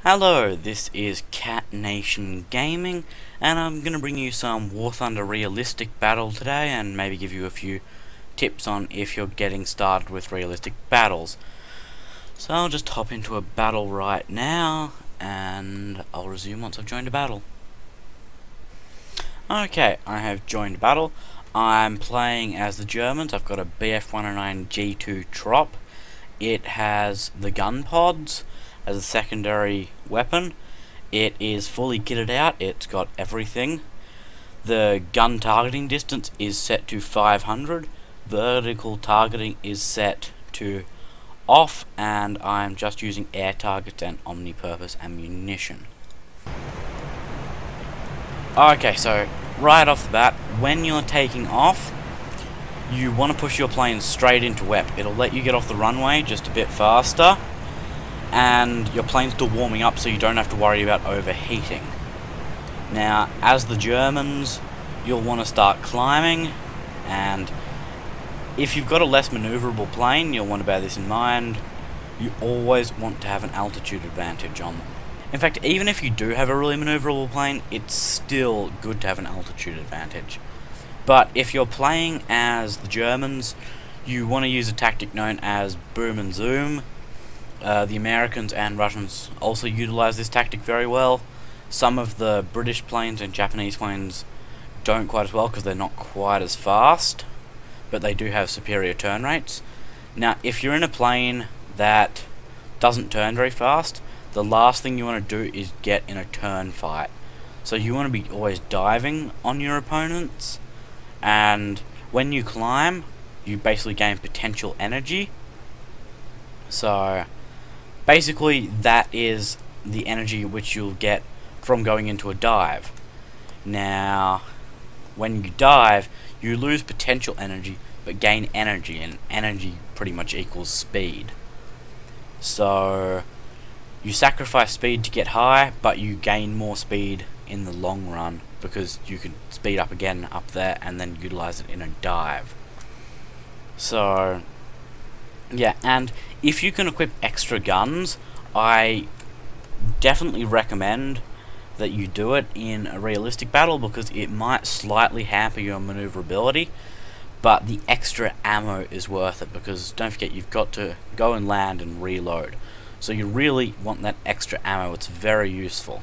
Hello, this is Cat Nation Gaming, and I'm going to bring you some War Thunder realistic battle today, and maybe give you a few tips on if you're getting started with realistic battles. So I'll just hop into a battle right now, and I'll resume once I've joined a battle. Okay, I have joined battle. I'm playing as the Germans. I've got a Bf-109 G2 Trop. It has the gun pods as a secondary weapon. It is fully kitted out, it's got everything. The gun targeting distance is set to 500, vertical targeting is set to off, and I'm just using air targets and omnipurpose ammunition. Okay, so right off the bat, when you're taking off, you want to push your plane straight into WEP. It'll let you get off the runway just a bit faster, and your plane's still warming up, so you don't have to worry about overheating. Now, as the Germans, you'll want to start climbing, and if you've got a less maneuverable plane, you'll want to bear this in mind. You always want to have an altitude advantage on them. In fact, even if you do have a really maneuverable plane, it's still good to have an altitude advantage. But if you're playing as the Germans, you want to use a tactic known as boom and zoom. The Americans and Russians also utilize this tactic very well. Some of the British planes and Japanese planes don't quite as well because they're not quite as fast, but they do have superior turn rates. Now, if you're in a plane that doesn't turn very fast, the last thing you want to do is get in a turn fight. So you want to be always diving on your opponents, and when you climb, you basically gain potential energy. So basically, that is the energy which you'll get from going into a dive. Now, when you dive, you lose potential energy, but gain energy, and energy pretty much equals speed. So, you sacrifice speed to get high, but you gain more speed in the long run, because you can speed up again up there, and then utilize it in a dive. So yeah, and if you can equip extra guns, I definitely recommend that you do it in a realistic battle, because it might slightly hamper your maneuverability, but the extra ammo is worth it, because don't forget, you've got to go and land and reload. So you really want that extra ammo, it's very useful.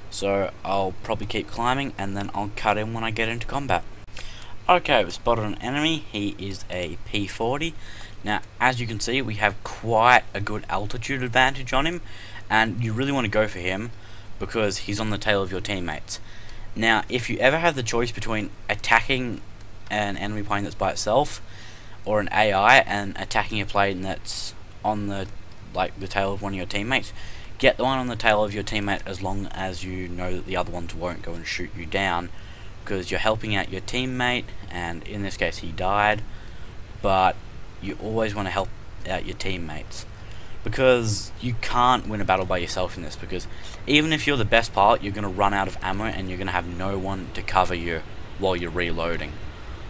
So I'll probably keep climbing, and then I'll cut in when I get into combat. Okay, we've spotted an enemy. He is a P-40. Now, as you can see, we have quite a good altitude advantage on him, and you really want to go for him because he's on the tail of your teammates. Now, if you ever have the choice between attacking an enemy plane that's by itself or an AI and attacking a plane that's on the tail of one of your teammates, get the one on the tail of your teammate as long as you know that the other ones won't go and shoot you down, because you're helping out your teammate, and in this case he died, but you always want to help out your teammates, because you can't win a battle by yourself in this, because even if you're the best pilot, you're going to run out of ammo and you're going to have no one to cover you while you're reloading.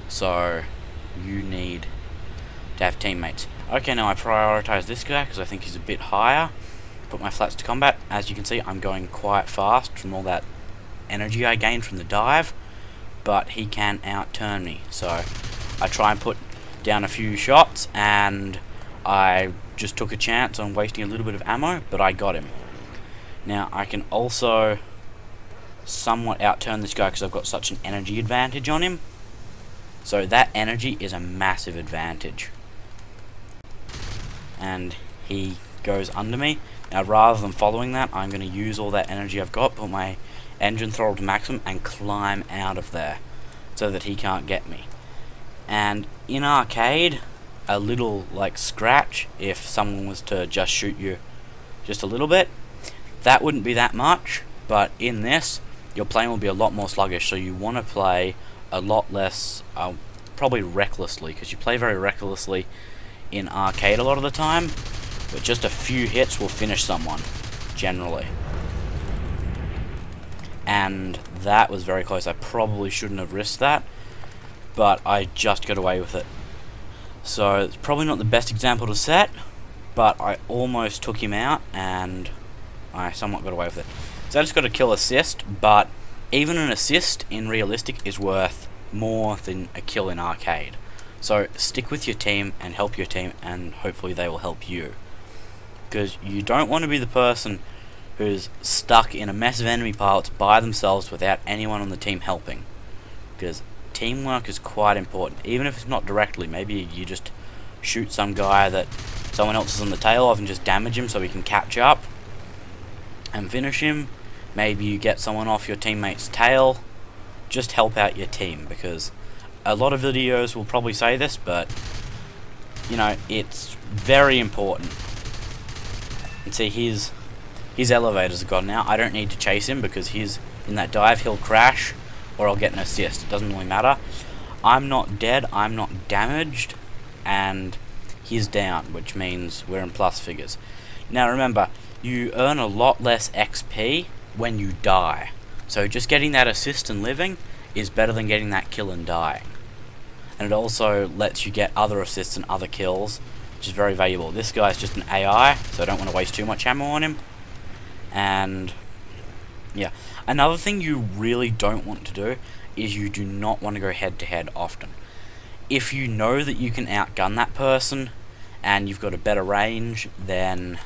So you need to have teammates. Okay, now I prioritize this guy because I think he's a bit higher. Put my flats to combat. As you can see, I'm going quite fast from all that energy I gained from the dive, but he can outturn me. So I try and put down a few shots, and I just took a chance on wasting a little bit of ammo, but I got him. Now I can also somewhat outturn this guy because I've got such an energy advantage on him. So that energy is a massive advantage. And he goes under me. Now, rather than following that, I'm going to use all that energy I've got, put my engine throttle to maximum, and climb out of there so that he can't get me. And in arcade, a little scratch, if someone was to just shoot you just a little bit, that wouldn't be that much, but in this, your plane will be a lot more sluggish, so you want to play a lot less, probably recklessly, because you play very recklessly in arcade a lot of the time, but just a few hits will finish someone, generally. And that was very close. I probably shouldn't have risked that, but I just got away with it. So it's probably not the best example to set, but I almost took him out, and I somewhat got away with it. So I just got a kill assist, but even an assist in realistic is worth more than a kill in arcade. So stick with your team and help your team, and hopefully they will help you. Because you don't want to be the person who's stuck in a mess of enemy pilots by themselves without anyone on the team helping. Because teamwork is quite important, even if it's not directly. Maybe you just shoot some guy that someone else is on the tail of and just damage him so he can catch up and finish him. Maybe you get someone off your teammate's tail. Just help out your team, because a lot of videos will probably say this, but you know, it's very important. And see, his elevators have gone now. I don't need to chase him because he's in that dive. He'll crash or I'll get an assist. It doesn't really matter. I'm not dead, I'm not damaged, and he's down, which means we're in plus figures. Now remember, you earn a lot less XP when you die. So just getting that assist and living is better than getting that kill and dying. And it also lets you get other assists and other kills, which is very valuable. This guy's just an AI, so I don't want to waste too much ammo on him. And yeah, another thing you really don't want to do is you do not want to go head to head often. If you know that you can outgun that person and you've got a better range, then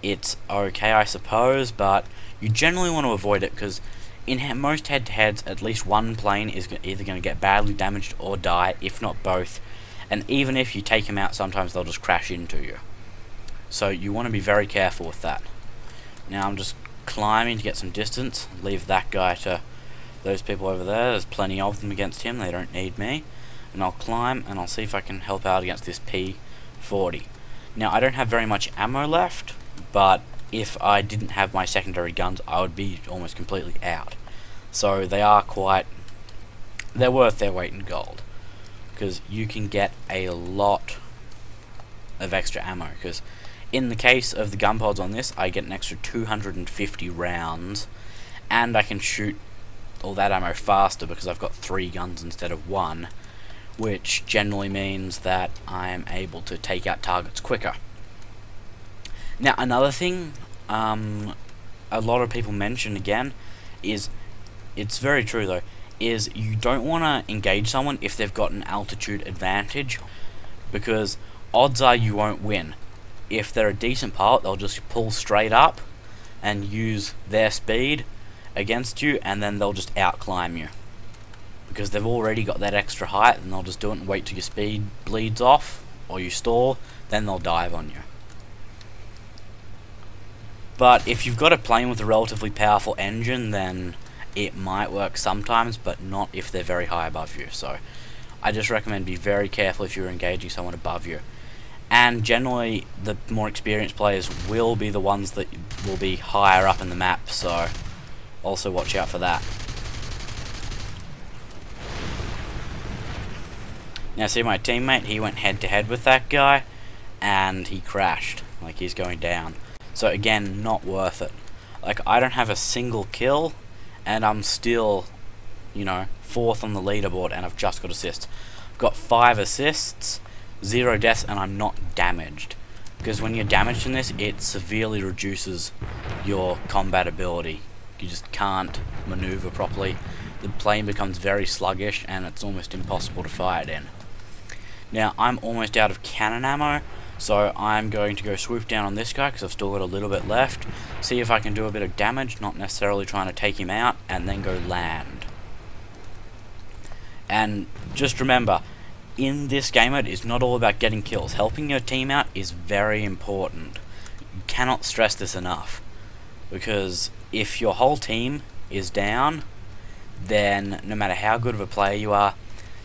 it's okay, I suppose, but you generally want to avoid it, because in most head-to-heads, at least one plane is either going to get badly damaged or die, if not both. And even if you take them out, sometimes they'll just crash into you. So you want to be very careful with that. Now I'm just climbing to get some distance. Leave that guy to those people over there. There's plenty of them against him. They don't need me. And I'll climb and I'll see if I can help out against this P-40. Now I don't have very much ammo left, but if I didn't have my secondary guns, I would be almost completely out. So they are they're worth their weight in gold, because you can get a lot of extra ammo. Because in the case of the gun pods on this, I get an extra 250 rounds, and I can shoot all that ammo faster because I've got 3 guns instead of 1, which generally means that I am able to take out targets quicker. Now another thing a lot of people mention again is, it's very true though, is you don't want to engage someone if they've got an altitude advantage, because odds are you won't win. If they're a decent pilot, they'll just pull straight up and use their speed against you, and then they'll just outclimb you. Because they've already got that extra height, and they'll just do it and wait till your speed bleeds off, or you stall, then they'll dive on you. But if you've got a plane with a relatively powerful engine, then it might work sometimes, but not if they're very high above you. So I just recommend be very careful if you're engaging someone above you. And generally, the more experienced players will be the ones that will be higher up in the map, so also watch out for that. Now see my teammate, he went head to head with that guy, and he crashed, like he's going down. So again, not worth it. Like, I don't have a single kill, and I'm still, you know, 4th on the leaderboard, and I've just got assists. I've got 5 assists, 0 deaths, and I'm not damaged. Because when you're damaged in this, it severely reduces your combat ability. You just can't maneuver properly. The plane becomes very sluggish, and it's almost impossible to fire it in. Now, I'm almost out of cannon ammo, so I'm going to go swoop down on this guy because I've still got a little bit left. See if I can do a bit of damage, not necessarily trying to take him out, and then go land. And just remember, in this game mode, it's not all about getting kills. Helping your team out is very important. You cannot stress this enough. Because if your whole team is down, then no matter how good of a player you are,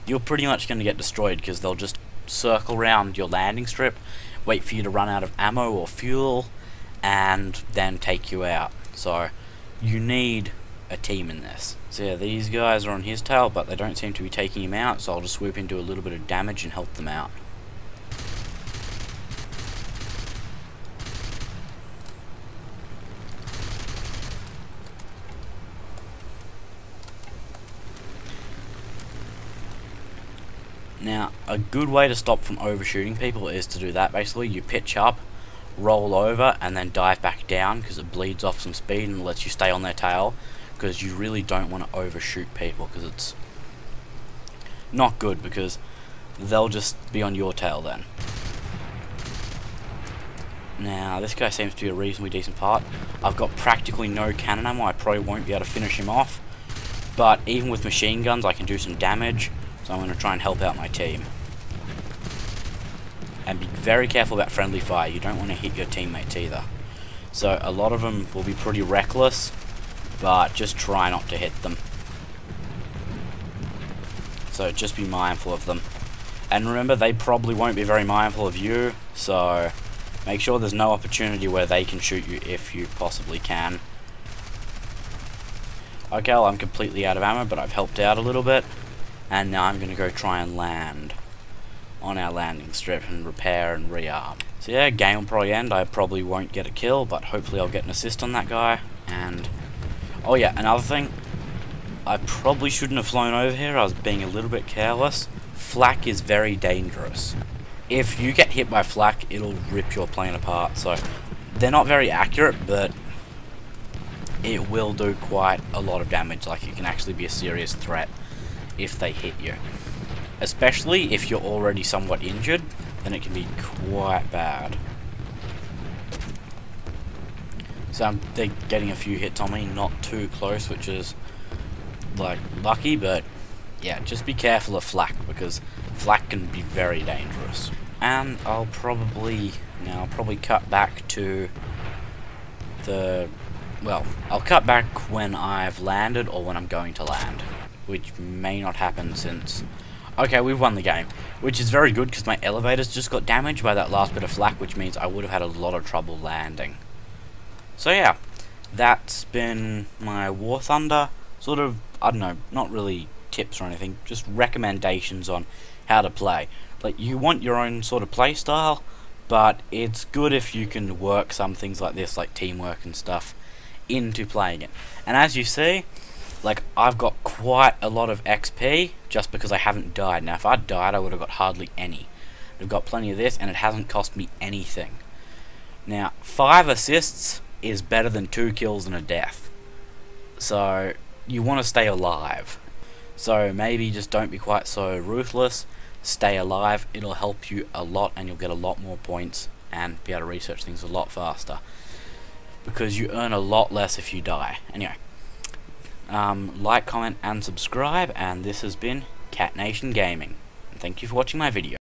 you're pretty much going to get destroyed, because they'll just circle around your landing strip, wait for you to run out of ammo or fuel, and then take you out. So you need a team in this. So yeah, these guys are on his tail, but they don't seem to be taking him out, so I'll just swoop in, do a little bit of damage and help them out. Now, a good way to stop from overshooting people is to do that. Basically, you pitch up roll over and then dive back down, because it bleeds off some speed and lets you stay on their tail, because you really don't want to overshoot people, because it's not good, because they'll just be on your tail then. Now, this guy seems to be a reasonably decent part. I've got practically no cannon ammo, I probably won't be able to finish him off. But even with machine guns, I can do some damage, so I'm going to try and help out my team. And be very careful about friendly fire, you don't want to hit your teammates either. So, a lot of them will be pretty reckless, but just try not to hit them. So, just be mindful of them. And remember, they probably won't be very mindful of you, so make sure there's no opportunity where they can shoot you if you possibly can. Okay, well, I'm completely out of ammo, but I've helped out a little bit. And now I'm going to go try and land on our landing strip and repair and rearm. So yeah, game will probably end. I probably won't get a kill, but hopefully I'll get an assist on that guy. And oh yeah, another thing, I probably shouldn't have flown over here. I was being a little bit careless. Flak is very dangerous. If you get hit by flak, it'll rip your plane apart. So they're not very accurate, but it will do quite a lot of damage. Like, it can actually be a serious threat if they hit you. Especially if you're already somewhat injured, then it can be quite bad. So they're getting a few hits on me, not too close, which is like lucky, but yeah, just be careful of flak, because flak can be very dangerous. And I'll probably cut back to the, well, I'll cut back when I've landed or when I'm going to land, which may not happen since, okay, we've won the game, which is very good because my elevators just got damaged by that last bit of flak, which means I would have had a lot of trouble landing. So yeah, that's been my War Thunder, sort of, I don't know, not really tips or anything, just recommendations on how to play. Like, you want your own sort of play style, but it's good if you can work some things like this, like teamwork and stuff, into playing it. And as you see, like, I've got quite a lot of XP just because I haven't died. Now, if I'd died, I would have got hardly any. I've got plenty of this, and it hasn't cost me anything. Now, 5 assists is better than 2 kills and a death. So, you want to stay alive. So, maybe just don't be quite so ruthless. Stay alive. It'll help you a lot, and you'll get a lot more points and be able to research things a lot faster. Because you earn a lot less if you die. Anyway. Like, comment, and subscribe, and this has been Cat Nation Gaming. And thank you for watching my video.